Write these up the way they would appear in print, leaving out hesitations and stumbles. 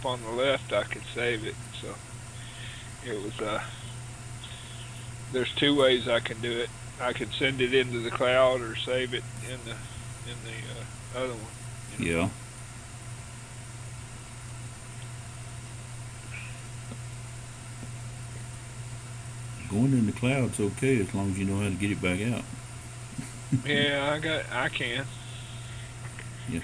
up on the left, I could save it. So it was there's two ways I can do it. I could send it into the cloud or save it in the other one. You know. Yeah. Going in the cloud's okay as long as you know how to get it back out. Yeah, I can. Yeah.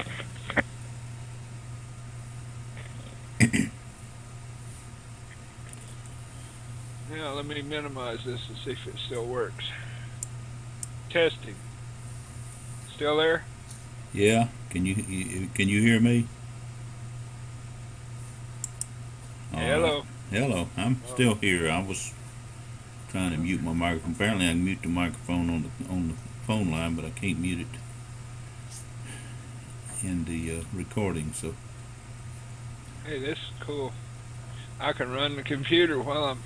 Now let me minimize this and see if it still works. Testing. Still there? Yeah. Can you hear me? All right. Hello. Hello. I'm Oh, still here. I was trying to mute my microphone. Apparently, I can mute the microphone on the phone line, but I can't mute it in the recording. So hey, this is cool. I can run the computer while I'm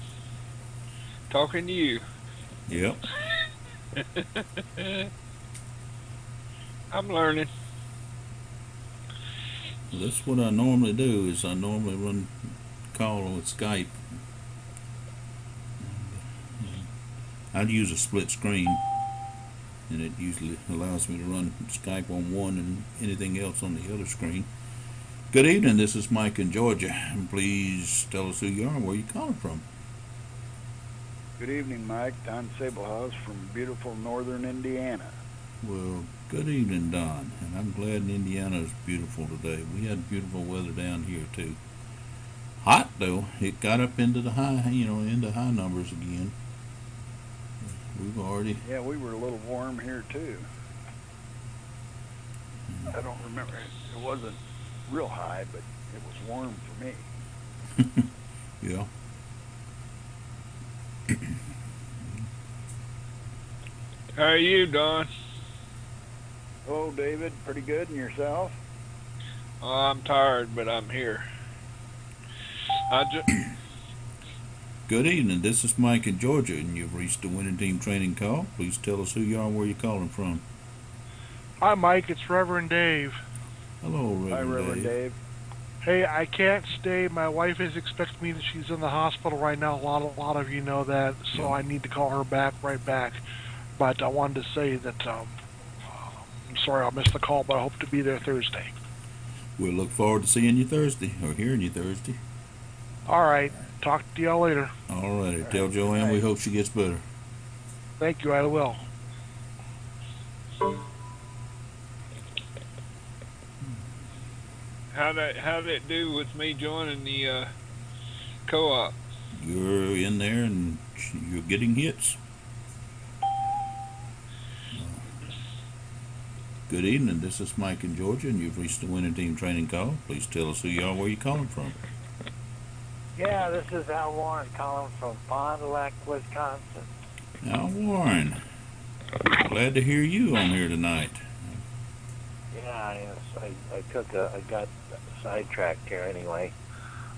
talking to you. yep. I'm learning. Well, that's what I normally do. Is I normally run call with Skype. I'd use a split screen, and it usually allows me to run Skype on one and anything else on the other screen. Good evening. This is Mike in Georgia, and please tell us who you are and where you're calling from. Good evening, Mike. Don Sablehouse from beautiful northern Indiana. Well, good evening, Don, and I'm glad Indiana is beautiful today. We had beautiful weather down here too. Hot though. It got up into the into high numbers again. We've already. Yeah, we were a little warm here too. I don't remember. It wasn't real high, but it was warm for me. Yeah. How are you, Don? Oh, David, pretty good. And yourself? Oh, I'm tired, but I'm here. I just Good evening. This is Mike in Georgia, and you've reached the winning team training call. Please tell us who you are and where you're calling from. Hi, Mike. It's Reverend Dave. Hello, Hi, Reverend Reverend Dave. Dave. Hey, I can't stay. My wife is expecting me that she's in the hospital right now. A lot of you know that, so Yeah. I need to call her right back. But I wanted to say that I'm sorry I missed the call, but I hope to be there Thursday. We'll look forward to seeing you Thursday or hearing you Thursday. All right. Talk to y'all later. All righty. All Tell right, good Joanne we night. hope she gets better. Thank you. I will. how'd it do with me joining the co-op? You're in there and you're getting hits. Good evening. This is Mike in Georgia, and you've reached the winning team training call. Please tell us who you are and where you're calling from. Yeah, this is Al Warren calling from Fond du Lac, Wisconsin. Now, Warren, glad to hear you on here tonight. Yeah, yes, I got sidetracked here anyway.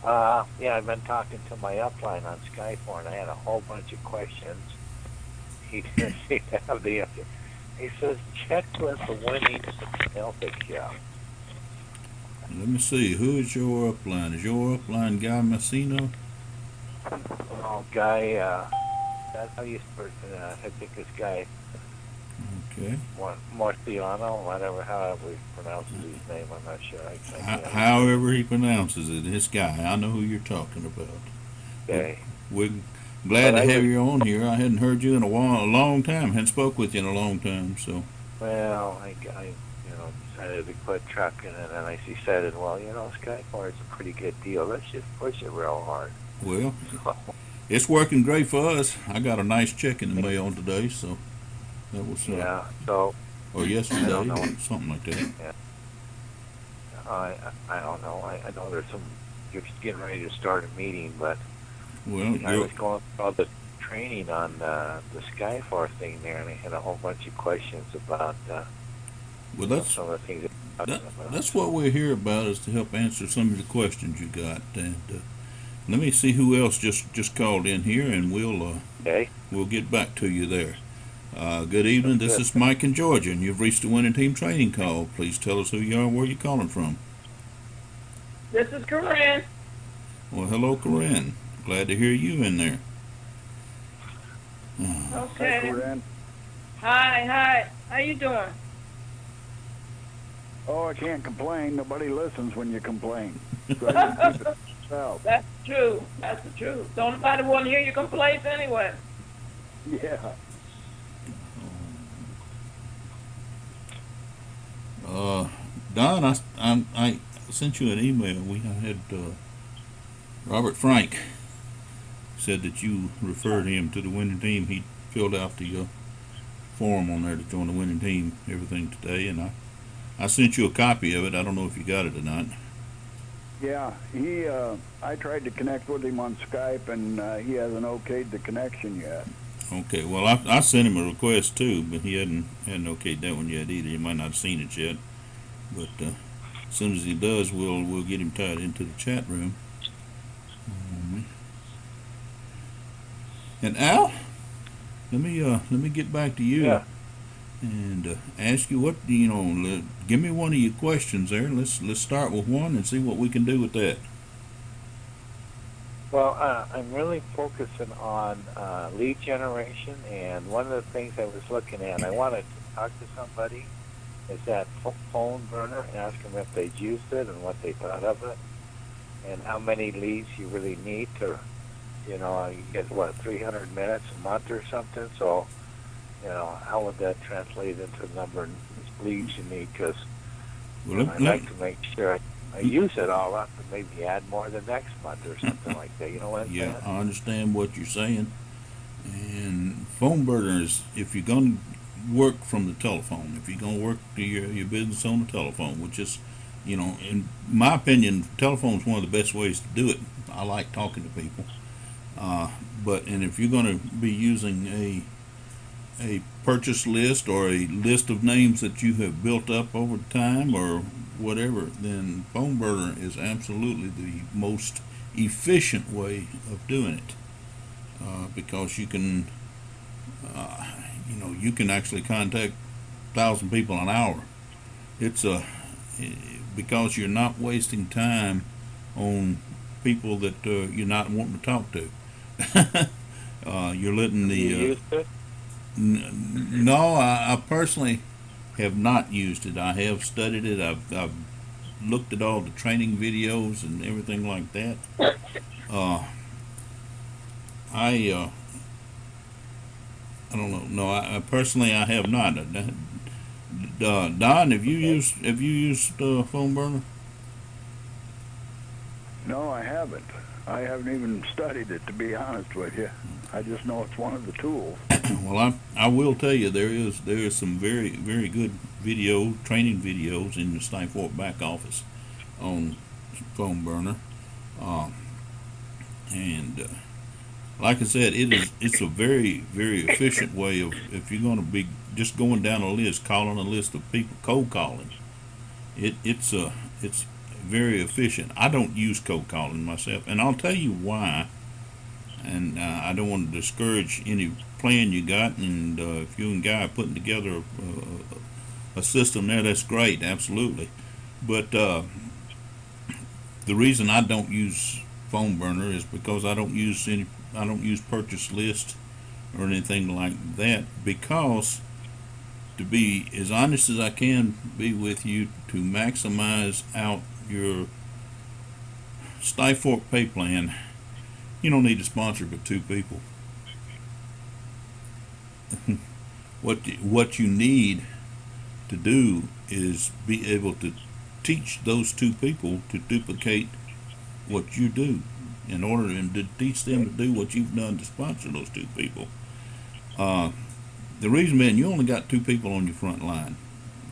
Yeah, I've been talking to my upline on Skype, and I had a whole bunch of questions. He didn't seem to have the answer. He says, check with the winning Celtic job. Let me see. Who is your upline? Is your upline Guy Massino? Oh, guy, that's how you I think this guy, Okay. Marciano, whatever, however he pronounces his name, I'm not sure. I can't However he pronounces it, this guy. I know who you're talking about. Okay. We're glad But to I have would- you on here. I hadn't heard you in a long time. Hadn't spoke with you in a long time. So Well, I decided to quit trucking, and then I decided, well, Skyfire is a pretty good deal. Let's just push it real hard. well, it's working great for us. I got a nice check in the mail today, so that was Yeah, so or I yesterday, don't know. something like that. I don't know. I know there's some. You're getting ready to start a meeting, but Well, I was going through all the training on the Skyfire thing there, and I had a whole bunch of questions about well, that's some of the things. that's what we're here about, is to help answer some of the questions you got. And let me see who else just called in here, and Okay. we'll get back to you there. Good evening. This is Mike in Georgia, and you've reached the winning team training call. Please tell us who you are and where you're calling from. This is Corinne. Well, hello, Corinne. Glad to hear you in there. Hi, Okay. Corinne. Hi. How you doing? Oh, I can't complain. Nobody listens when you complain. So I just keep it to myself. That's true. That's the truth. Don't nobody want to hear your complaints anyway. Yeah. Don, I sent you an email. We had Robert Frank said that you referred him to the winning team. He filled out the form on there to join the winning team, everything today, and I sent you a copy of it. I don't know if you got it or not. Yeah, I tried to connect with him on Skype, and he hasn't okayed the connection yet. Okay, well, I sent him a request too, but he hadn't okayed that one yet either. He might not have seen it yet, but as soon as he does, we'll get him tied into the chat room. And Al, let me get back to you. Yeah. And ask you what give me one of your questions there. Let's start with one and see what we can do with that. Well, I'm really focusing on lead generation, and one of the things I was looking at, I wanted to talk to somebody, is that phone burner, ask them if they'd used it and what they thought of it, and how many leads you really need to, you get 300 minutes a month or something. So, how would that translate into the number of leads you need? Because I'd like to make sure I use it all up and maybe add more the next month or something like that. You know what I'm saying? Yeah, I understand what you're saying. And phone burners, if you're going to work from the telephone, if you're going to work your business on the telephone, which is, in my opinion, telephone's one of the best ways to do it. I like talking to people. And if you're going to be using a purchase list or a list of names that you have built up over time or whatever, then phone burner is absolutely the most efficient way of doing it, because you can you can actually contact 1,000 people an hour. It's because you're not wasting time on people that you're not wanting to talk to. You're letting You used it? no, I personally have not used it. I have studied it. I've looked at all the training videos and everything like that. I don't know. No, I personally I have not. Don, have you used phone burner? No, I haven't. I haven't even studied it, to be honest with you. I just know it's one of the tools. Well, I will tell you there is some very, very good training videos in the Skyfork back office on phone burner, and like I said, it's a very, very efficient way of, if you're going to be just going down a list, calling a list of people, cold calling. It's very efficient. I don't use cold calling myself, and I'll tell you why. And I don't want to discourage any plan you got. And if you and Guy are putting together a system there, that's great, absolutely. But the reason I don't use phone burner is because I don't use purchase list or anything like that, because to be as honest as I can be with you, to maximize out your Skyfork pay plan, you don't need to sponsor but 2 people. What you need to do is be able to teach those 2 people to duplicate what you do, in order to teach them to do what you've done to sponsor those 2 people. The reason being, you only got 2 people on your front line.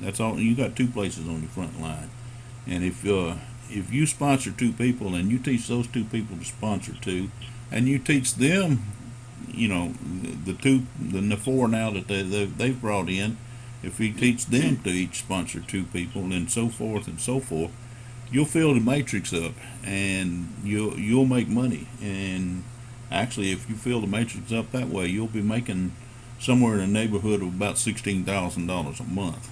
That's all. You got 2 places on your front line, and if you sponsor 2 people and you teach those 2 people to sponsor 2, and you teach them, the 4 now that they've brought in, if you teach them to each sponsor 2 people, and so forth and so forth, you'll fill the matrix up, and you'll make money. And actually, if you fill the matrix up that way, you'll be making somewhere in the neighborhood of about $16,000 a month.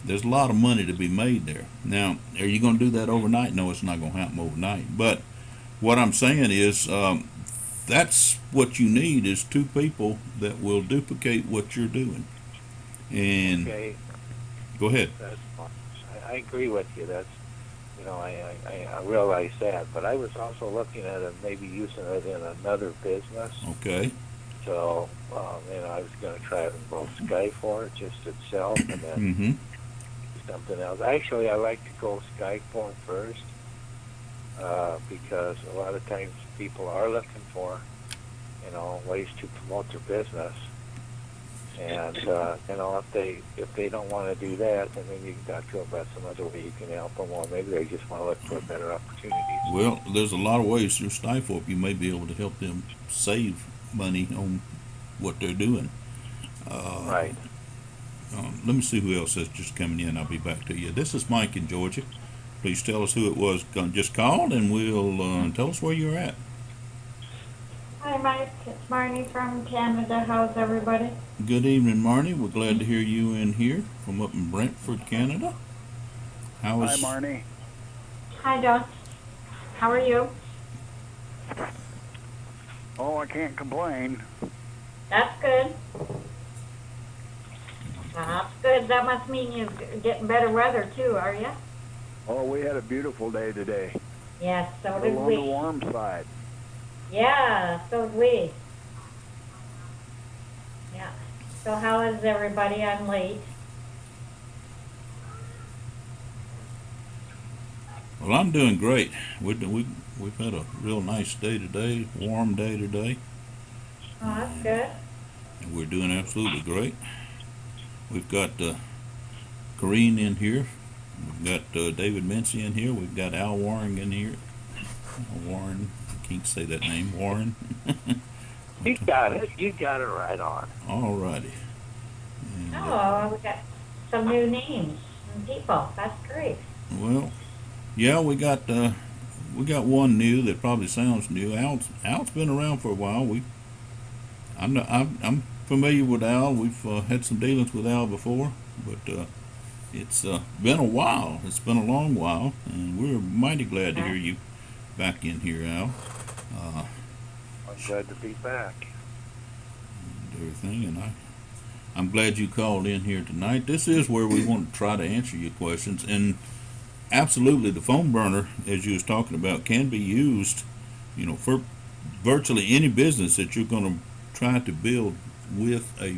There's a lot of money to be made there. Now, are you going to do that overnight? No, it's not going to happen overnight. But what I'm saying is, that's what you need is two people that will duplicate what you're doing. And Okay, go ahead. that's fine. I agree with you. That's, I realize that, but I was also looking at it, maybe using it in another business. Okay. So, I was going to try it in both Skyforce just itself, and then Mm-hmm. something else. Actually, I like to go Skyforce first, because a lot of times people are looking for, ways to promote their business. And if they don't want to do that, then maybe you can talk to them about some other way you can help them, or maybe they just want to look for better opportunities. Well, there's a lot of ways through Skyforce you may be able to help them save money on what they're doing. Right. Let me see who else is just coming in. I'll be back to you. This is Mike in Georgia. Please tell us who it was just called, and we'll tell us where you're at. Hi, Mike. It's Marnie from Canada. How's everybody? Good evening, Marnie. We're glad to hear you in here from up in Brantford, Canada. How Hi, is Marnie. Hi, Don. How are you? Oh, I can't complain. That's good. That's good. That must mean you're getting better weather, too, are you? Oh, we had a beautiful day today. Yes, so A did little on the we. warm side. Yeah, so did we. Yeah. So how is everybody? I'm late. Well, I'm doing great. We've had a real nice day today, warm day today, Oh, that's good. and we're doing absolutely great. We've got Corrine in here. We've got David Mincy in here. We've got Al Warren in here. Warren, I can't say that name. Warren. You got it. You got it right on. All righty. And, Oh, we got some new names and people. That's great. well, yeah, we got one new that probably sounds new. Al's been around for a while. I'm familiar with Al. We've had some dealings with Al before, but it's been a while. It's been a long while, and we're mighty glad to hear you back in here, Al. I'm glad to be back. And everything, and I'm glad you called in here tonight. This is where we want to try to answer your questions, and absolutely, the phone burner, as you was talking about, can be used, for virtually any business that you're going to try to build with a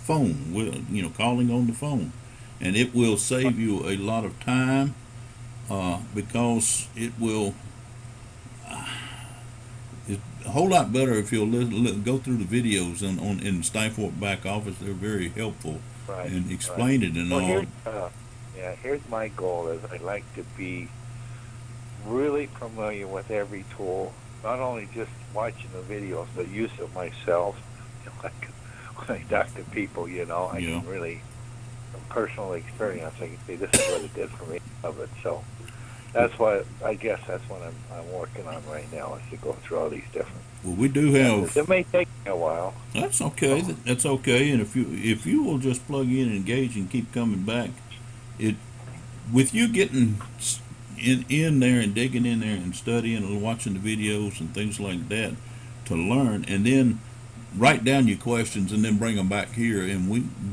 phone, with, calling on the phone, and it will save you a lot of time, because it will. It's a whole lot better if you'll go through the videos in Skyforce back office. They're very helpful Right. and explain it and Well, all. here's my goal is I'd like to be really familiar with every tool, not only just watching the videos, but use it myself. Like when I talk to people, I Yeah. can really, from personal experience, I can say this is what it did for me of it. So that's what I guess that's what I'm working on right now, is to go through all these different. Well, we do have. It may take me a while. That's okay. That's okay. And if you will just plug in and engage and keep coming back, with you getting in there and digging in there and studying and watching the videos and things like that to learn, and then write down your questions and then bring them back here, and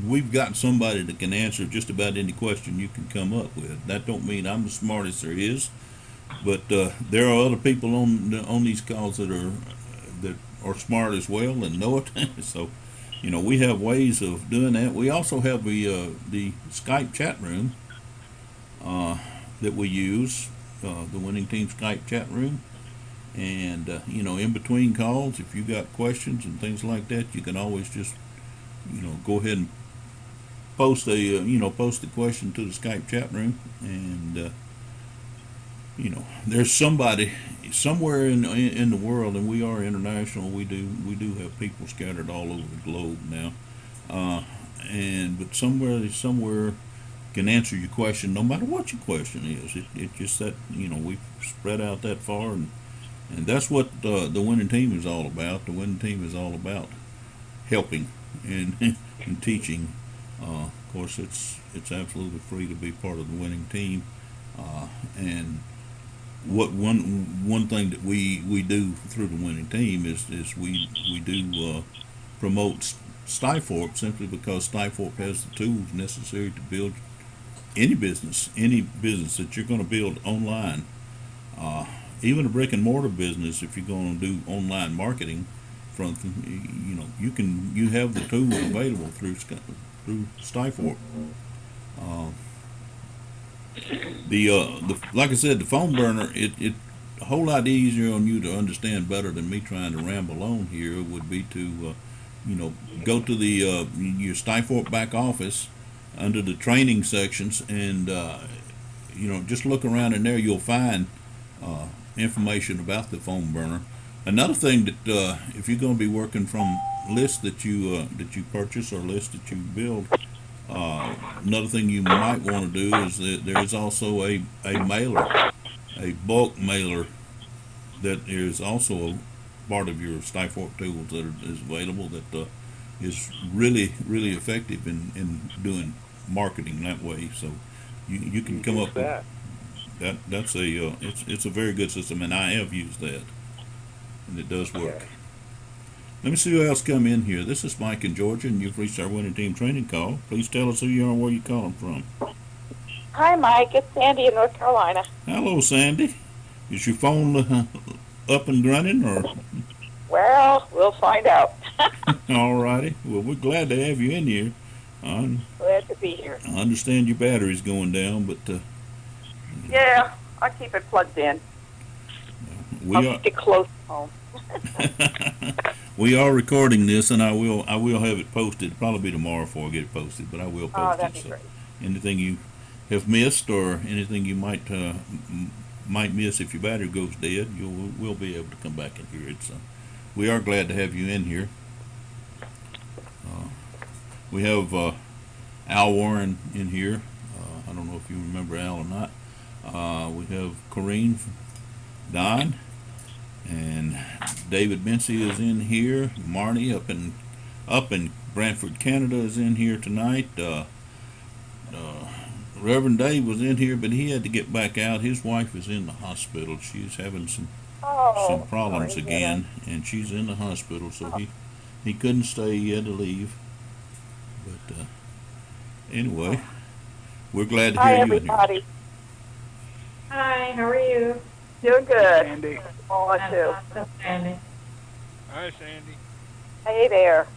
we've got somebody that can answer just about any question you can come up with. That don't mean I'm the smartest there is, but there are other people on these calls that are smart as well and know it. So, we have ways of doing that. We also have the Skype chat room that we use, the Winning Team Skype chat room. And, in between calls, if you got questions and things like that, you can always just, go ahead and post the question to the Skype chat room. And, there's somebody somewhere in the world, and we are international. We do have people scattered all over the globe now. But somewhere can answer your question, no matter what your question is. It just that, we've spread out that far, and that's what the Winning Team is all about. The Winning Team is all about helping and teaching. Of course, it's absolutely free to be part of the Winning Team, and what one thing that we do through the winning team is we do promote Skyforp simply because Skyforp has the tools necessary to build any business that you're going to build online. Even a brick and mortar business, if you're going to do online marketing, from you have the tools available through Skyforp. The like I said, the phone burner, it a whole lot easier on you to understand better than me trying to ramble on here would be to go to the your Skyforp back office under the training sections and just look around in there. You'll find information about the phone burner. Another thing that if you're going to be working from lists that you purchase or lists that you build, another thing you might want to do is that there is also a mailer, a bulk mailer that is also a part of your Skyforp tools that is available that is really effective in doing marketing that way. So you can come up with that's a it's a very good system, and I have used that, and it does work. Okay. Let me see who else come in here. This is Mike in Georgia, and you've reached our winning team training call. Please tell us who you are and where you're calling from. Hi, Mike. It's Sandy in North Carolina. Hello, Sandy. Is your phone up and running, or? Well, we'll find out. All righty. Well, we're glad to have you in here. Glad to be here. I understand your battery's going down, but Yeah, I keep it plugged in. I'll stick close to home. we are recording this, and I will have it posted. It'll probably be tomorrow before I get it posted, but I will post That'd it. be great. Anything you have missed or anything you might miss if your battery goes dead, we'll be able to come back and hear it. So we are glad to have you in here. We have Al Warren in here. I don't know if you remember Al or not. We have Corrine, Don, and David Bency is in here. Marnie up in Brantford, Canada is in here tonight. Reverend Dave was in here, but he had to get back out. His wife is in the hospital. She's having some problems again, and she's in the hospital, so he couldn't stay. He had to leave. But anyway, we're glad to Hi, hear you in here. everybody. Hi, how are you? Doing good. Sandy. Oh, too. That's Sandy. Hi, Sandy. Hey there.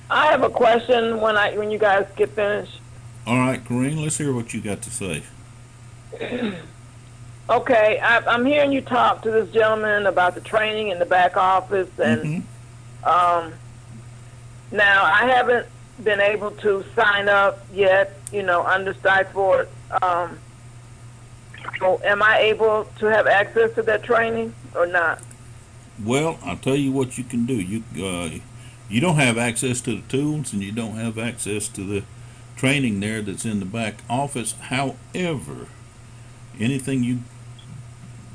I have a question when you guys get finished. All right, Corrine, let's hear what you got to say. Okay, I'm hearing you talk to this gentleman about the training in the back office, and now I haven't been able to sign up yet, under Skyforp. So am I able to have access to that training or not? Well, I'll tell you what you can do. You don't have access to the tools, and you don't have access to the training there that's in the back office. However, anything you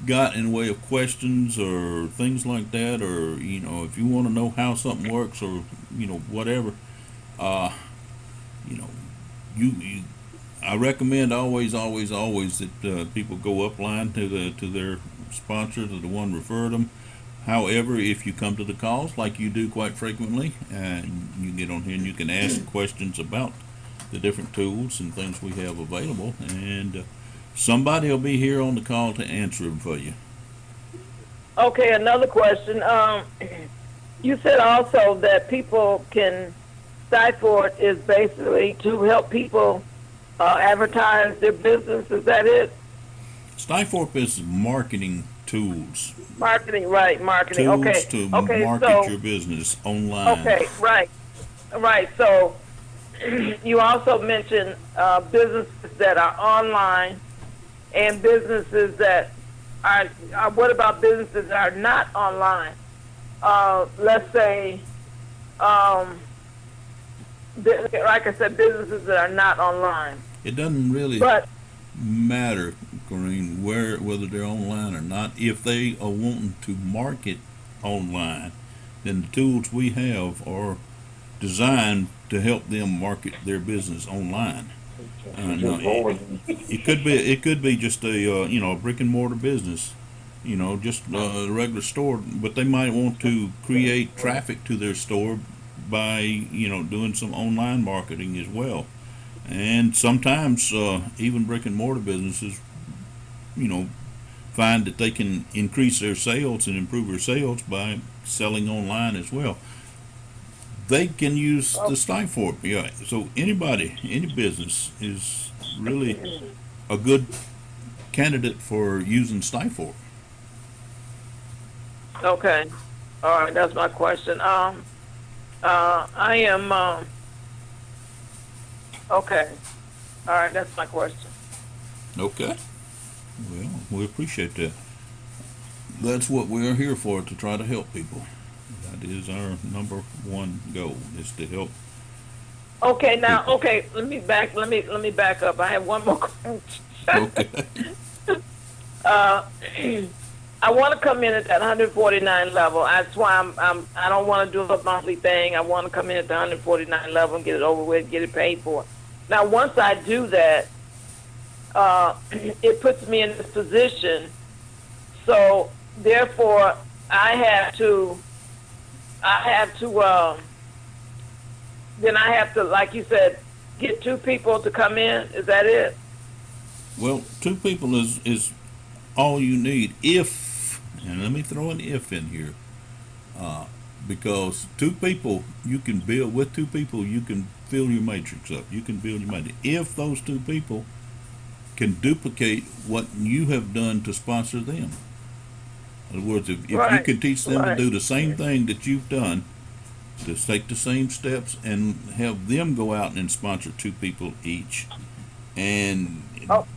got in the way of questions or things like that, or if you want to know how something works, or whatever, I recommend always that people go upline to their sponsor, to the one referred them. However, if you come to the calls like you do quite frequently, and you get on here and you can ask questions about the different tools and things we have available, and somebody will be here on the call to answer them for you. Okay, another question. You said also that Skyforp is basically to help people advertise their business. Is that it? Skyforp is marketing tools. Marketing, right? Marketing. Tools Okay. to Okay. market your business online. Okay. Right. Right. So you also mentioned businesses that are online and businesses that are. What about businesses that are not online? Let's say, like I said, businesses that are not online. It doesn't really matter, Corrine, whether they're online or not. If they are wanting to market online, then the tools we have are designed to help them market their business online. No, it could be just a a brick and mortar business, just a regular store, but they might want to create traffic to their store by doing some online marketing as well. And sometimes even brick and mortar businesses, find that they can increase their sales and improve their sales by selling online as well. They can use the Skyfork. Yeah. So any business is really a good candidate for using Skyfork. Okay. All right, that's my question. I am, okay. All right, that's my question. Okay. Well, we appreciate that. That's what we are here for, to try to help people. That is our number one goal, is to help. Okay, now, okay, let me back up. I have one more question. Okay. I want to come in at that 149 level. That's why I don't want to do a monthly thing. I want to come in at the 149 level and get it over with, get it paid for. Now, once I do that, it puts me in this position. So, therefore, I have to, then I have to, like you said, get 2 people to come in. Is that it? Well, 2 people is all you need. If, and let me throw an if in here, because 2 people, you can build, with 2 people, you can fill your matrix up. You can build your matrix. If those 2 people can duplicate what you have done to sponsor them. In other words, if you can teach them to do the same thing that you've done, to take the same steps and have them go out and sponsor 2 people each, and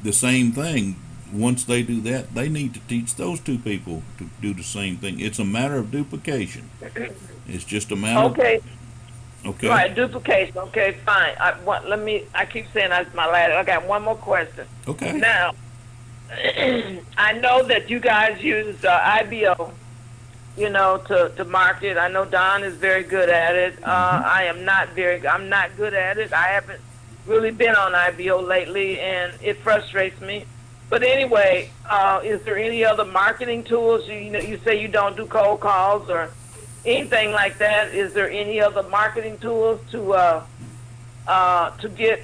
the same thing, once they do that, they need to teach those 2 people to do the same thing. It's a matter of duplication. It's just a matter Okay. Okay. Right, duplication. Okay, fine. I keep saying that's my last. I got one more question. Okay. Now, I know that you guys use IBO, to market. I know Don is very good at it. I'm not good at it. I haven't really been on IBO lately, and it frustrates me. But anyway, is there any other marketing tools? You say you don't do cold calls or anything like that. Is there any other marketing tools to get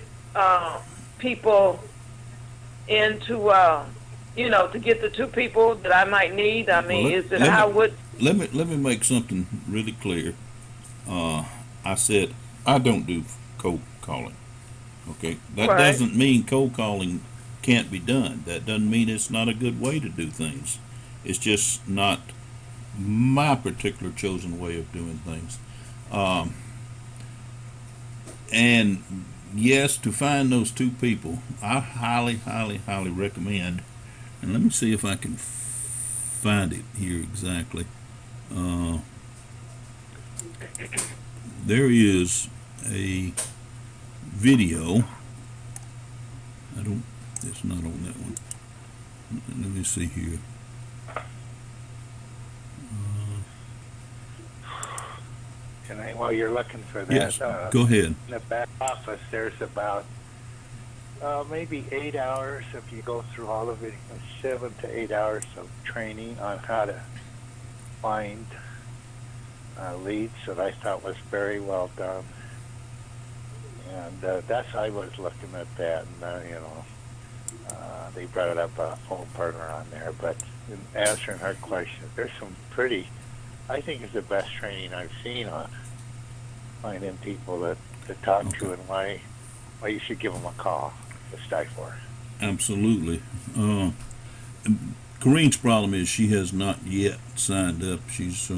people into, to get the 2 people that I might need? I mean, Let me make something really clear. I said I don't do cold calling. Okay, that doesn't mean cold calling can't be done. That doesn't mean it's not a good way to do things. It's just not my particular chosen way of doing things. And yes, to find those 2 people, I highly, highly, highly recommend. And let me see if I can find it here exactly. There is a video. It's not on that one. Let me see here. And while you're looking for that, Yes, go ahead. in the back office, there's about maybe 8 hours, if you go through all of it, 7 to 8 hours of training on how to find leads that I thought was very well done. And I was looking at that, and they brought up a phone partner on there. But in answering her question, there's some I think it's the best training I've seen on finding people to talk to and why you should give them a call to Skyfork. Absolutely. Corrine's problem is she has not yet signed up. She's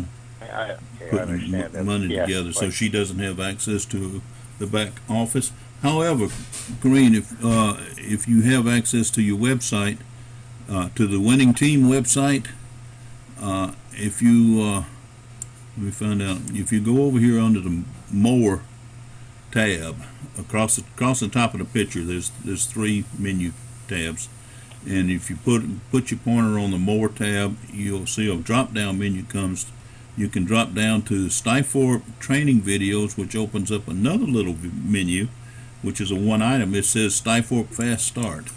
putting money together, so she doesn't have access to the back office. However, Corrine, if you have access to your website, to the Winning Team website, if you let me find out. If you go over here under the More tab, across the top of the picture, there's 3 menu tabs, and if you put your pointer on the More tab, you'll see a drop-down menu comes. You can drop down to Skyfork training videos, which opens up another little menu which is a one item. It says Skyfork Fast Start.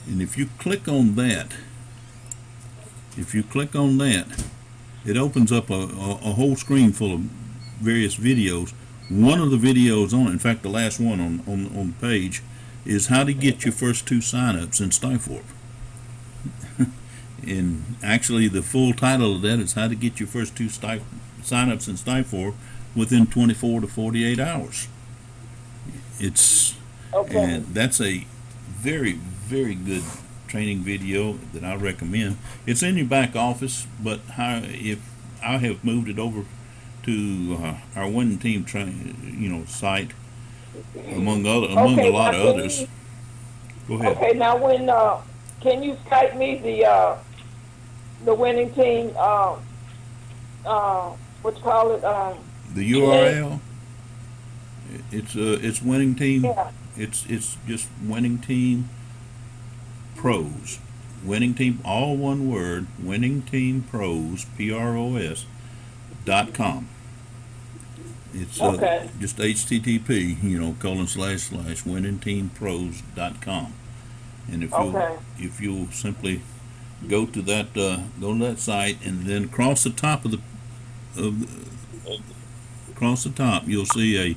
And if you click on that, it opens up a whole screen full of various videos. One of the videos on it, in fact the last one on the page, is how to get your first 2 signups in Skyfork. And actually the full title of that is how to get your first 2 signups in Skyfork within 24 to 48 hours. And that's a very, very good training video that I recommend. It's in your back office, but if I have moved it over to our winning team site among a lot of others. Go ahead. Okay, now when can you Skype me the winning team? What you call it? The URL. It's winning team. Yeah. It's just winning team pros. Winning team, all one word. Winning team pros, PROS.com. It's just HTTP, ://winningteampros.com. And if you'll simply go to that site and then across the top you'll see a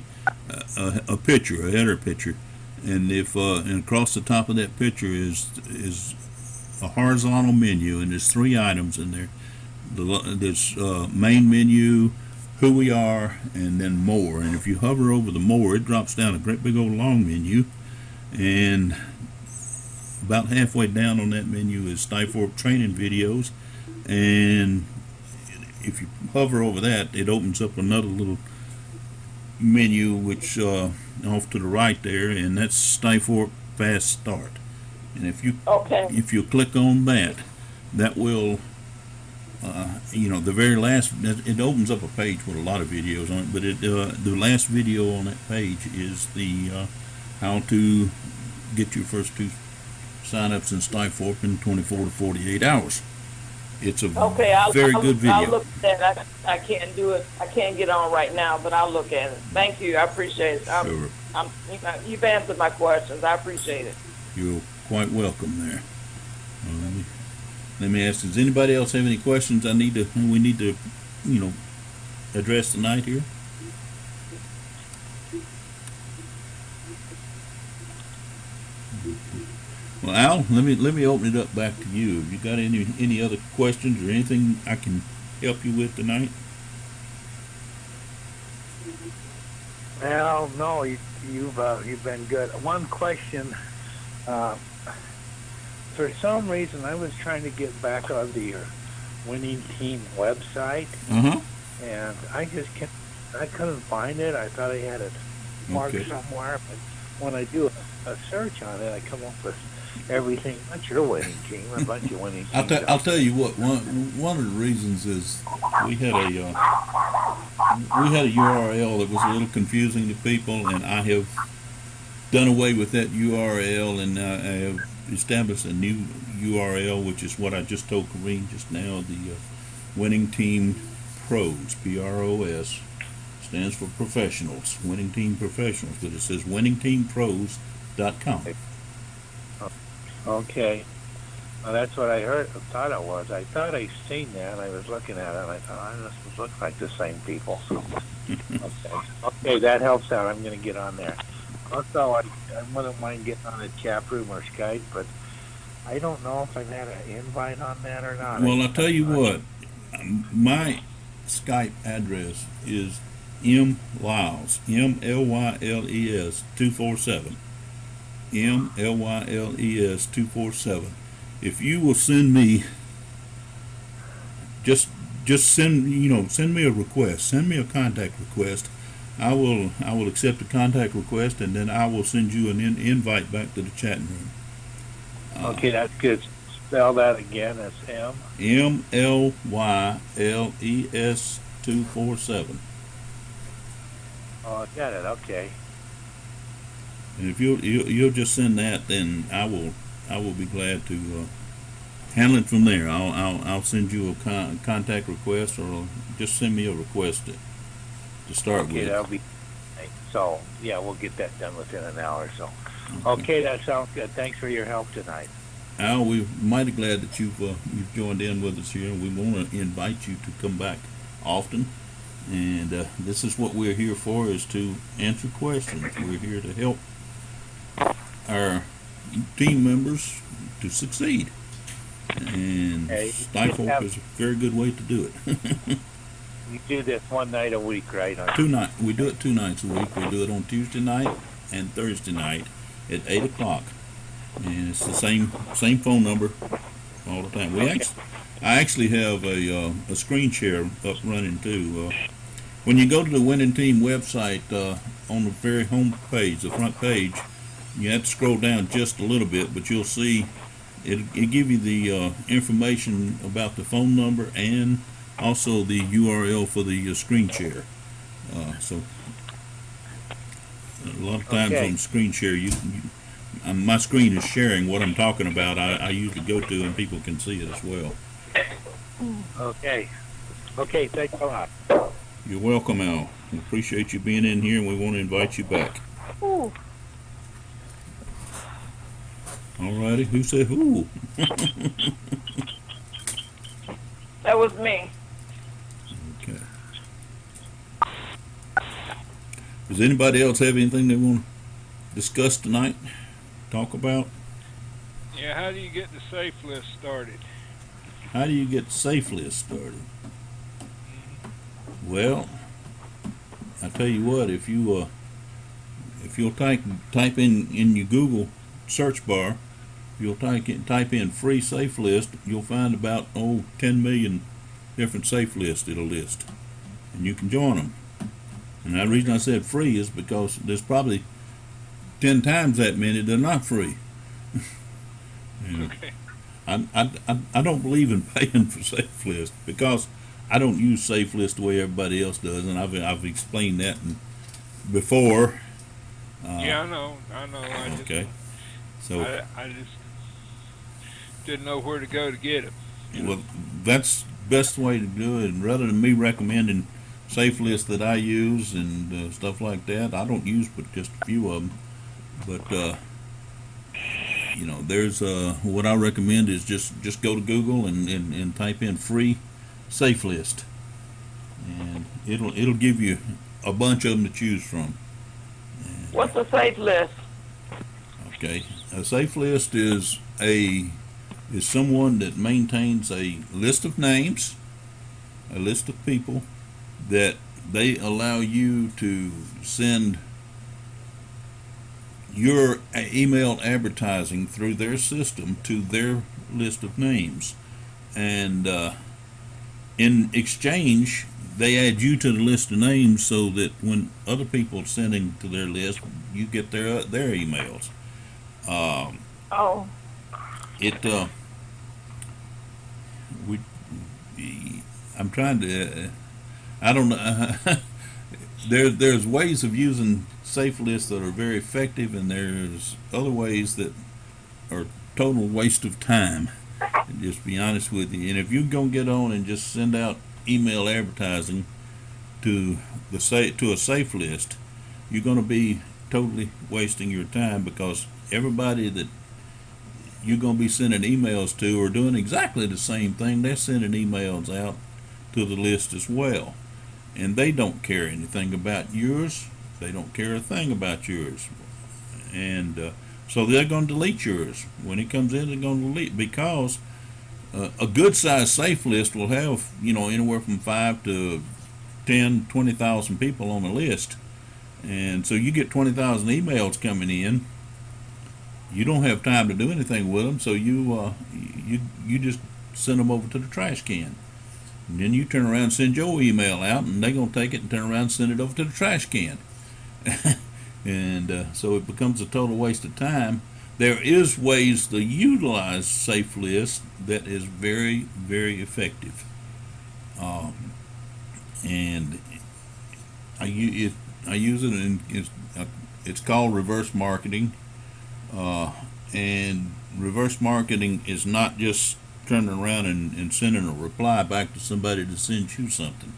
picture, a header picture, and and across the top of that picture is a horizontal menu, and there's 3 items in there. There's main menu, who we are, and then more. And if you hover over the more, it drops down a great big old long menu, and about halfway down on that menu is Skyfork training videos. And if you hover over that, it opens up another little menu which off to the right there, and that's Skyfork Fast Start. And if you click on that will the very last, it opens up a page with a lot of videos on it, but the last video on that page is the how to get your first 2 signups in Skyfork in 24 to 48 hours. It's a very good video. I'll look at that. I can't do it. I can't get on right now, but I'll look at it. Thank you. I appreciate it. Sure. You've answered my questions. I appreciate it. You're quite welcome there. Let me ask, does anybody else have any questions we need to address tonight here? Well, Al, let me open it up back to you. Have you got any other questions or anything I can help you with tonight? Well, no, you've been good. One question. For some reason, I was trying to get back onto your winning team website, and I couldn't find it. I thought I had it marked somewhere, but when I do a search on it, I come up with everything. Not your winning team, a bunch of winning teams. I'll tell you what. One of the reasons is we had a URL that was a little confusing to people, and I have done away with that URL, and I have established a new URL, which is what I just told Corrine just now. The Winning Team Pros, PROS, stands for professionals, Winning Team Professionals, but it says winningteampros.com. Okay. Well, that's what I thought it was. I thought I seen that, and I was looking at it, and I thought, this looks like the same people. So, okay, that helps out. I'm going to get on there. Also, I wouldn't mind getting on a chat room or Skype, but I don't know if I've had an invite on that or not. Well, I'll tell you what. My Skype address is mlyles, MLYLES 247. MLYLES 247. If you will send me, just send me a request, send me a contact request. I will accept the contact request, and then I will send you an invite back to the chatting room. Okay, that's good. Spell that again. That's MLYLES 247. Oh, I got it. Okay. And if you'll just send that, then I will be glad to handle it from there. I'll send you a contact request, or just send me a request to start with. tonight. So yeah, we'll get that done within an hour or so. Okay, that sounds good. Thanks for your help tonight. Al, we're mighty glad that you've joined in with us here. We want to invite you to come back often. And this is what we're here for, is to answer questions. We're here to help our team members to succeed. And Hey, Skyfork is a very good way to do it. You do this one night a week, right? We do it 2 nights a week. We do it on Tuesday night and Thursday night at 8 o'clock. And it's the same phone number all the time. I actually have a screen share up running too. When you go to the Winning Team website, on the very home page, the front page, you have to scroll down just a little bit, but you'll see it give you the information about the phone number and also the URL for the screen share. So a lot of times on screen share, my screen is sharing what I'm talking about. I usually go to, and people can see it as well. Okay, thanks a lot. You're welcome, Al. We appreciate you being in here, and we want to invite you back. Ooh. Alrighty, who said ooh? That was me. Okay. Does anybody else have anything they want to discuss tonight? Talk about? Yeah, how do you get the safe list started? How do you get the safe list started? Well, I tell you what, if you'll type in your Google search bar, you'll type in free safe list, you'll find about 10 million different safe lists it'll list, and you can join them. And the reason I said free is because there's probably 10 times that many that are not free. Okay. I don't believe in paying for safe list because I don't use safe list the way everybody else does, and I've explained that before. Yeah, I know. I just, Okay. So I just didn't know where to go to get them. well, that's the best way to do it. And rather than me recommending safe lists that I use and stuff like that, I don't use but just a few of them. But there's what I recommend is just go to Google and type in free safe list, and it'll give you a bunch of them to choose from. And, What's a safe list? okay, a safe list is someone that maintains a list of names, a list of people that they allow you to send your email advertising through their system to their list of names, and in exchange they add you to the list of names so that when other people send in to their list, you get their emails. Oh. I'm trying to I don't know. There's ways of using safe lists that are very effective, and there's other ways that are total waste of time. And just be honest with you. And if you're gonna get on and just send out email advertising to a safe list, you're gonna be totally wasting your time, because everybody that you're gonna be sending emails to are doing exactly the same thing. They're sending emails out to the list as well, and they don't care anything about yours. They don't care a thing about yours, and so they're going to delete yours. When it comes in, they're going to delete, because a good sized safe list will have anywhere from 5 to 10, 20,000 people on the list, and so you get 20,000 emails coming in. You don't have time to do anything with them, so you just send them over to the trash can. And then you turn around and send your email out, and they're going to take it and turn around and send it over to the trash can. And so it becomes a total waste of time. There is ways to utilize safe lists that is very, very effective. And I use it, and it's called reverse marketing. And reverse marketing is not just turning around and sending a reply back to somebody to send you something,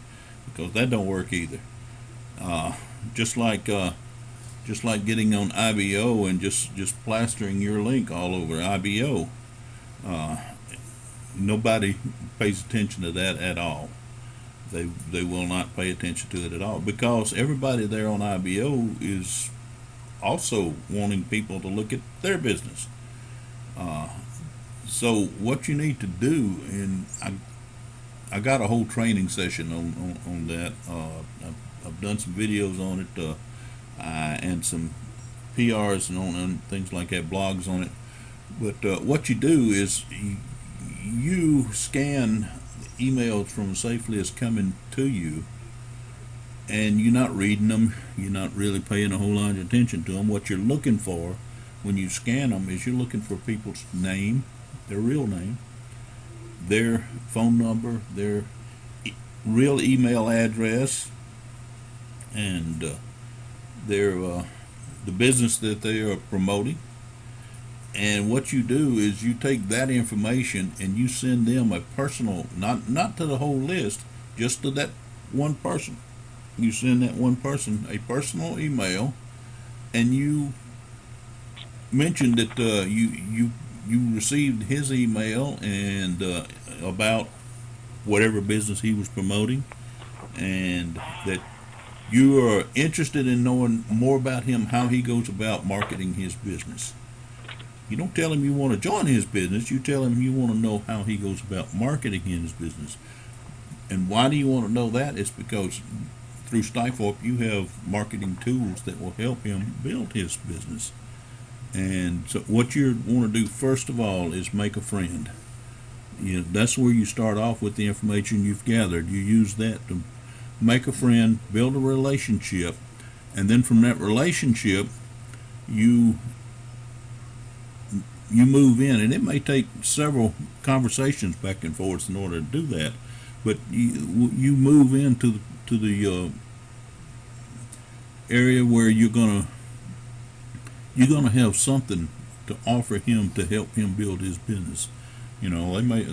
because that don't work either. just like getting on IBO and just plastering your link all over IBO. Nobody pays attention to that at all. They will not pay attention to it at all, because everybody there on IBO is also wanting people to look at their business. So what you need to do, and I got a whole training session on that. I've done some videos on it, and some PRs and things like that, blogs on it. But what you do is you scan emails from SafeList coming to you, and you're not reading them. You're not really paying a whole lot of attention to them. What you're looking for when you scan them is you're looking for people's name, their real name, their phone number, their real email address, and their the business that they are promoting. And what you do is you take that information and you send them a personal, not to the whole list, just to that one person. You send that one person a personal email, and you mention that you received his email and about whatever business he was promoting, and that you are interested in knowing more about him, how he goes about marketing his business. You don't tell him you want to join his business. You tell him you want to know how he goes about marketing his business. And why do you want to know that? It's because through Stifop you have marketing tools that will help him build his business. And so what you want to do first of all is make a friend. That's where you start off with the information you've gathered. You use that to make a friend, build a relationship, and then from that relationship you move in, and it may take several conversations back and forth in order to do that, but you move into the area where you're gonna have something to offer him to help him build his business. They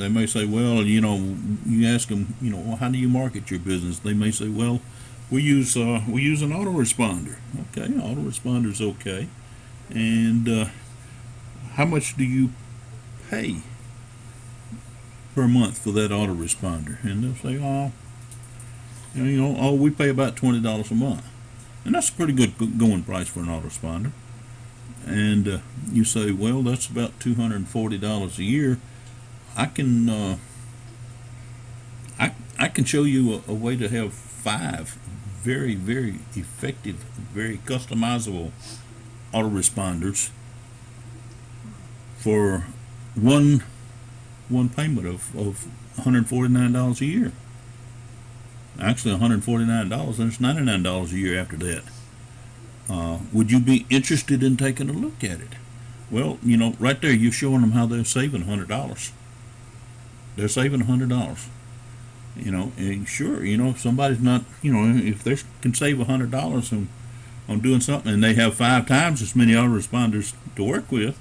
may say, well, you ask them, well, how do you market your business? They may say, well, we use an autoresponder. Okay, autoresponder's okay, and how much do you pay per month for that autoresponder? And they'll say, we pay about $20 a month. And that's a pretty good going price for an autoresponder. And you say, well, that's about $240 a year. I can show you a way to have 5 very, very effective, very customizable autoresponders for one payment of $149 a year. Actually, $149, and it's $99 a year after that. Would you be interested in taking a look at it? Well, right there you're showing them how they're saving $100. They're saving $100. And sure, if somebody's not, if they can save $100 on doing something, and they have 5 times as many autoresponders to work with,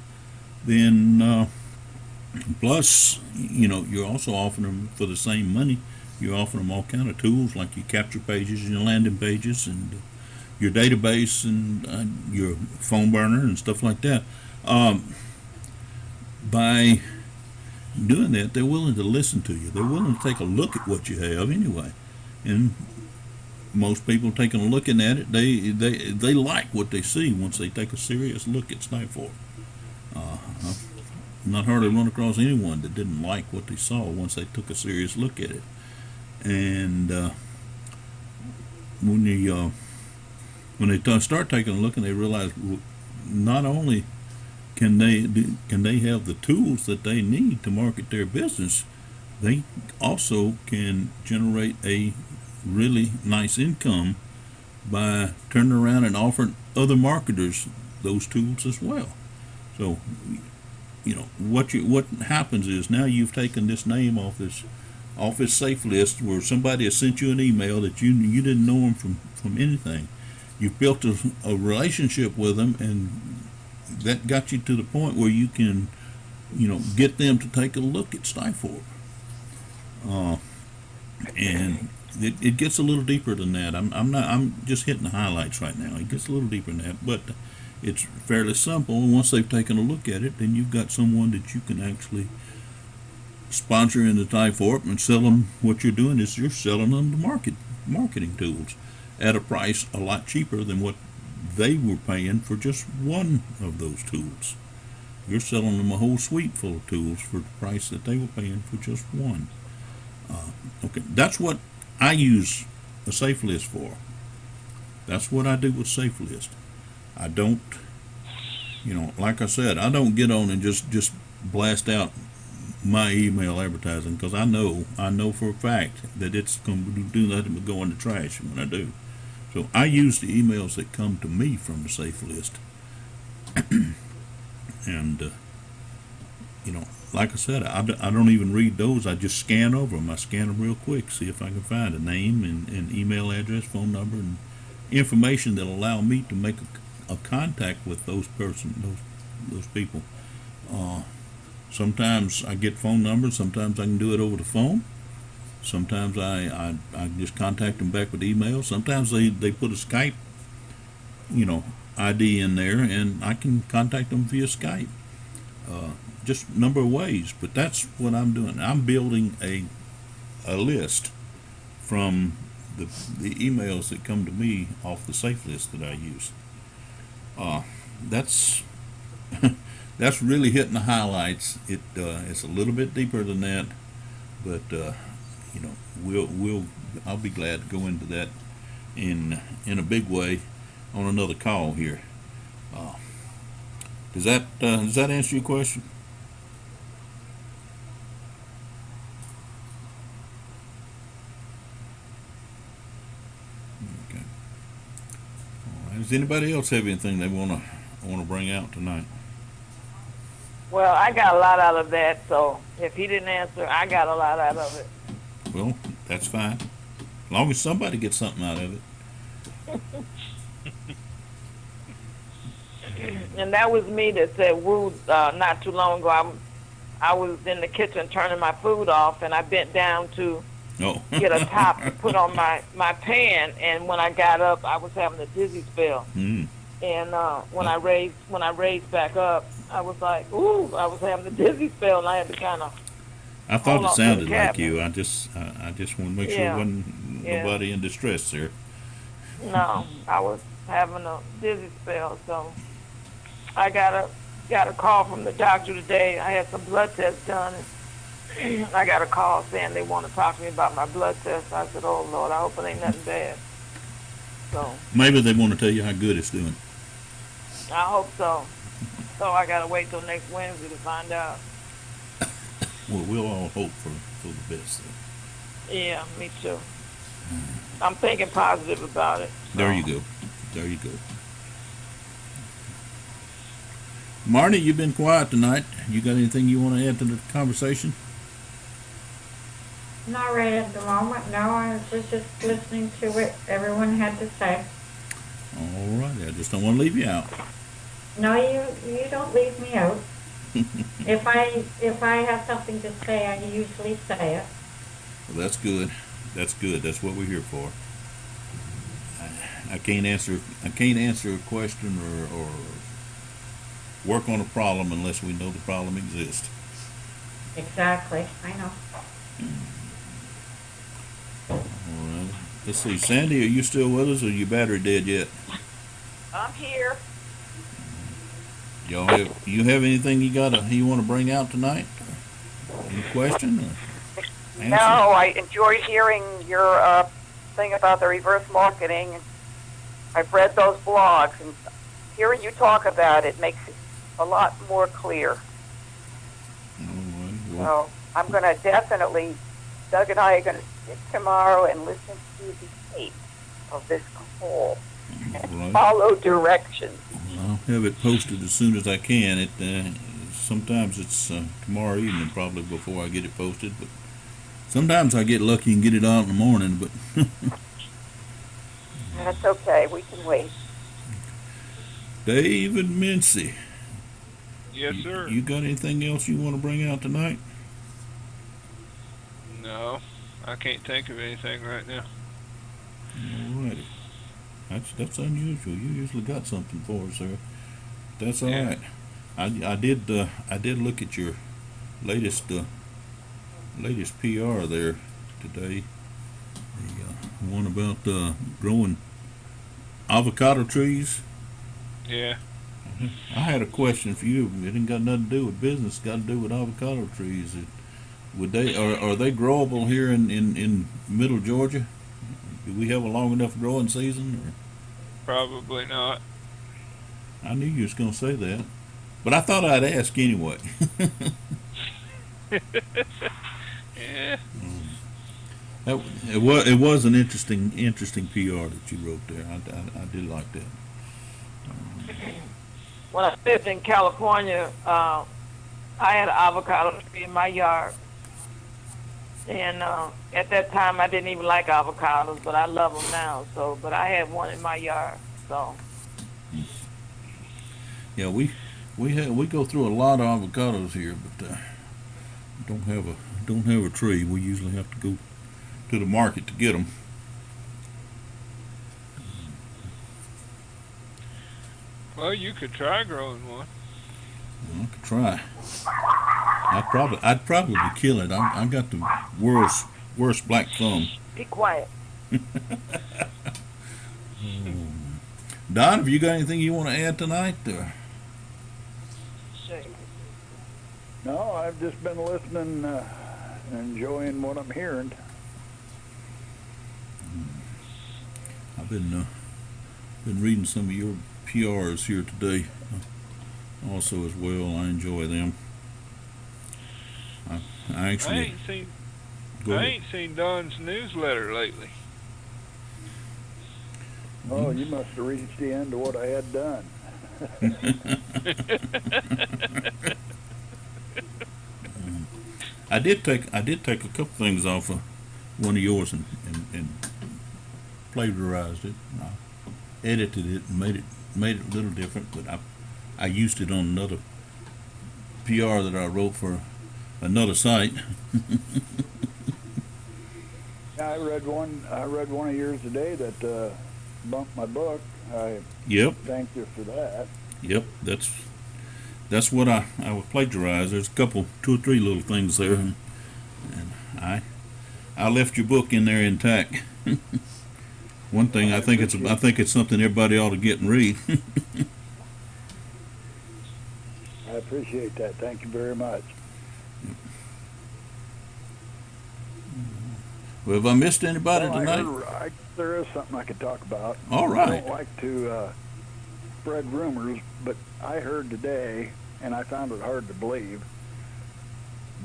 then plus you're also offering them for the same money. You're offering them all kind of tools like your capture pages and your landing pages and your database and your phone burner and stuff like that. By doing that, they're willing to listen to you. They're willing to take a look at what you have anyway. And most people taking a look at it, they like what they see once they take a serious look at Stifop. I've not hardly run across anyone that didn't like what they saw once they took a serious look at it. And when they start taking a look and they realize, not only can they have the tools that they need to market their business, they also can generate a really nice income by turning around and offering other marketers those tools as well. So, what happens is, now you've taken this name off this SafeList, where somebody has sent you an email that you didn't know them from anything. You've built a relationship with them, and that got you to the point where you can, get them to take a look at Stifop. And it gets a little deeper than that. I'm just hitting the highlights right now. It gets a little deeper than that, but it's fairly simple. And once they've taken a look at it, then you've got someone that you can actually sponsor in the tie for it and sell them. What you're doing is you're selling them the marketing tools at a price a lot cheaper than what they were paying for just one of those tools. You're selling them a whole suite full of tools for the price that they were paying for just one. Okay, that's what I use a safe list for. That's what I do with safe list. I don't, like I said, I don't get on and just blast out my email advertising, because I know for a fact that it's going to do nothing but go in the trash when I do. So I use the emails that come to me from the safe list. And, like I said, I don't even read those. I just scan over them. I scan them real quick, see if I can find a name and email address, phone number, and information that'll allow me to make a contact with those people. Sometimes I get phone numbers. Sometimes I can do it over the phone. Sometimes I just contact them back with email. Sometimes they put a Skype, ID in there, and I can contact them via Skype. Just a number of ways, but that's what I'm doing. I'm building a list from the emails that come to me off the safe list that I use. That's that's really hitting the highlights. It's a little bit deeper than that, but I'll be glad to go into that in a big way on another call here. Does that answer your question? Okay. All right. Does anybody else have anything they want to bring out tonight? Well, I got a lot out of that, so if he didn't answer, I got a lot out of it. Well, that's fine. As long as somebody gets something out of it. And that was me that said woo not too long ago. I was in the kitchen turning my food off, and I bent down to get a top to put on my pan, and when I got up, I was having a dizzy spell. And when I raised back up, I was like, ooh, I was having a dizzy spell, and I had to kind of. I thought it sounded like you. I just want to make sure it wasn't nobody in distress there. No, I was having a dizzy spell, so I got a call from the doctor today. I had some blood tests done, and I got a call saying they want to talk to me about my blood test. I said, oh, Lord, I hope it ain't nothing bad. So maybe they want to tell you how good it's doing. I hope so. So I got to wait till next Wednesday to find out. Well, we'll all hope for the best. Yeah, me too. I'm thinking positive about it. So. There you go. Marnie, you've been quiet tonight. You got anything you want to add to the conversation? Not right at the moment, no. I was just listening to what everyone had to say. All right, I just don't want to leave you out. No, you don't leave me out. If I have something to say, I usually say it. Well, that's good. That's good. That's what we're here for. I can't answer a question or work on a problem unless we know the problem exists. Exactly. I know. All right. Let's see. Sandy, are you still with us, or your battery dead yet? I'm here. You have anything you want to bring out tonight? Any question or answer? No, I enjoyed hearing your thing about the reverse marketing. I've read those blogs, and hearing you talk about it makes it a lot more clear. So I'm going to definitely, Doug and I are going to sit tomorrow and listen to the tape of this call and follow directions. I'll have it posted as soon as I can. Sometimes it's tomorrow evening, probably, before I get it posted. But sometimes I get lucky and get it out in the morning. But that's okay. We can wait. David Mincy. Yes, sir. You got anything else you want to bring out tonight? No, I can't think of anything right now. Alrighty. That's unusual. You usually got something for us there. That's all Yeah. right. I did look at your latest latest PR there today. The one about growing avocado trees. Yeah. I had a question for you. It ain't got nothing to do with business. It's got to do with avocado trees. Would they are they growable here in middle Georgia? Do we have a long enough growing season? Or? Probably not. I knew you was going to say that, but I thought I'd ask anyway. Yeah. It was an interesting PR that you wrote there. I did like that. When I lived in California, I had an avocado tree in my yard. And at that time, I didn't even like avocados, but I love them now. So, but I had one in my yard. So, Yeah, we go through a lot of avocados here, but don't have a tree. We usually have to go to the market to get them. Well, you could try growing one. I could try. I'd probably kill it. I got the world's worst black thumb. be quiet. Don, have you got anything you want to add tonight? Or? No, I've just been listening, enjoying what I'm hearing. I've been reading some of your PRs here today, also as well. I enjoy them. I I actually ain't seen go I ahead. ain't seen Don's newsletter lately. Oh, you must have reached the end of what I had done. I did take a couple things off of one of yours and plagiarized it. I edited it and made it a little different, but I used it on another PR that I wrote for another site. I read one of yours today that bumped my book. I Yep, thank you for that. yep. That's what I would plagiarize. There's a couple, 2 or 3 little things there, and I left your book in there intact. One thing I think it's something everybody ought to get and read. I appreciate that. Thank you very much. Well, have I missed anybody Well, tonight? there is something I could talk about. All I right. don't like to spread rumors, but I heard today, and I found it hard to believe,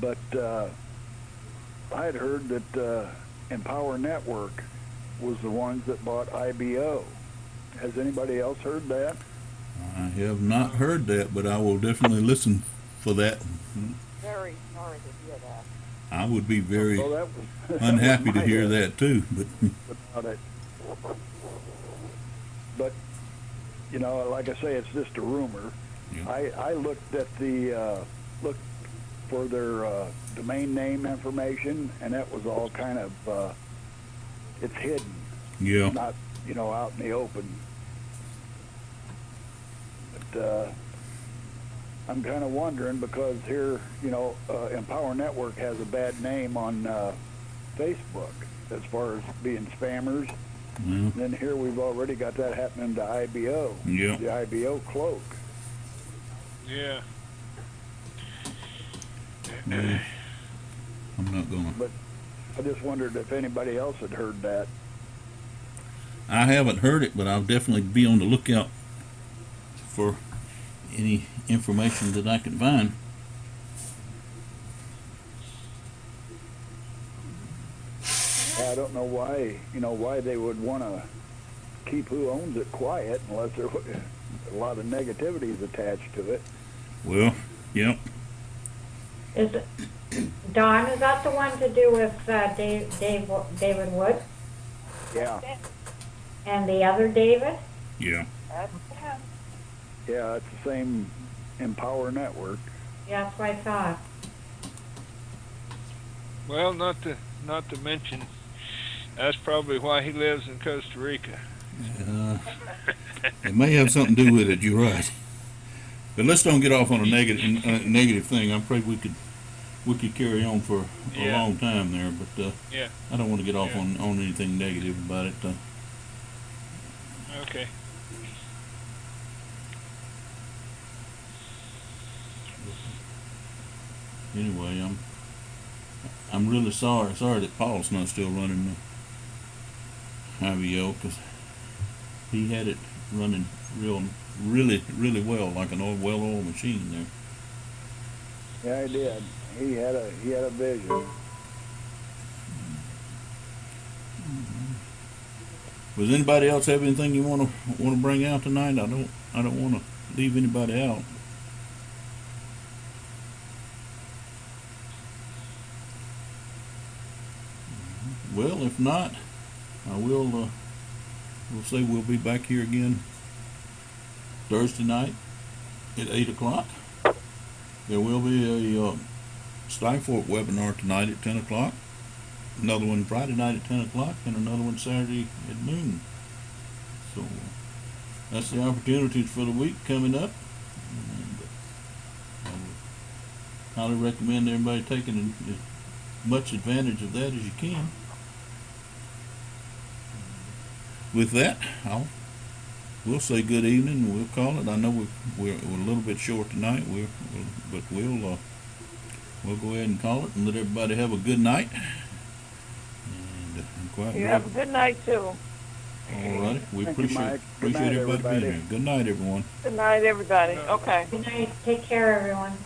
but I had heard that Empower Network was the ones that bought IBO. Has anybody else heard that? I have not heard that, but I will definitely listen for that. Very sorry to hear that. I would be very Well, that was unhappy to my hear head that too. But about it. But you know, like I say, it's just a rumor. Yeah. I looked at the looked for their domain name information, and that was all kind of it's hidden, yeah, not out in the open. But I'm kind of wondering because here, Empower Network has a bad name on Facebook as far as being spammers. well, And then here we've already got that happening to IBO. yeah. The IBO cloak. Yeah. Well, I'm not gonna. I just wondered if anybody else had heard that. I haven't heard it, but I'll definitely be on the lookout for any information that I can find. I don't know why they would want to keep who owns it quiet unless there a lot of negativity is attached to it. Well, yep. Is it, Don, is that the one to do with David Wood Yeah, and the other David? Yeah. That's him. yeah, it's the same Empower Network. Yeah, that's what I thought. Well, not to mention, that's probably why he lives in Costa Rica. It may have something to do with it. You're right. But let's don't get off on a negative thing. I'm afraid we could carry on for a Yeah. long time there. But Yeah. I don't want to get off Yeah. on anything negative about it. Okay. Anyway, I'm really sorry that Paul's not still running the IVO, because he had it running really well, like an well-oiled machine there. Yeah, he did. He had a vision. Does anybody else have anything you want to bring out tonight? I don't want to leave anybody out. Well, if not, I will. We'll say we'll be back here again Thursday night at 8 o'clock. There will be a Skyfork webinar tonight at 10 o'clock. Another one Friday night at 10 o'clock, and another one Saturday at noon. So that's the opportunities for the week coming up. And I would highly recommend everybody taking as much advantage of that as you can. With that, we'll say good evening, and we'll call it. I know we're a little bit short tonight, but we'll go ahead and call it and let everybody have a good night. And quite You have a good night too. All righty, we Thank you, Mike. Good appreciate night, everybody being everybody. here. Good night, everyone. Good night, everybody. Okay. Good night. Take care, everyone.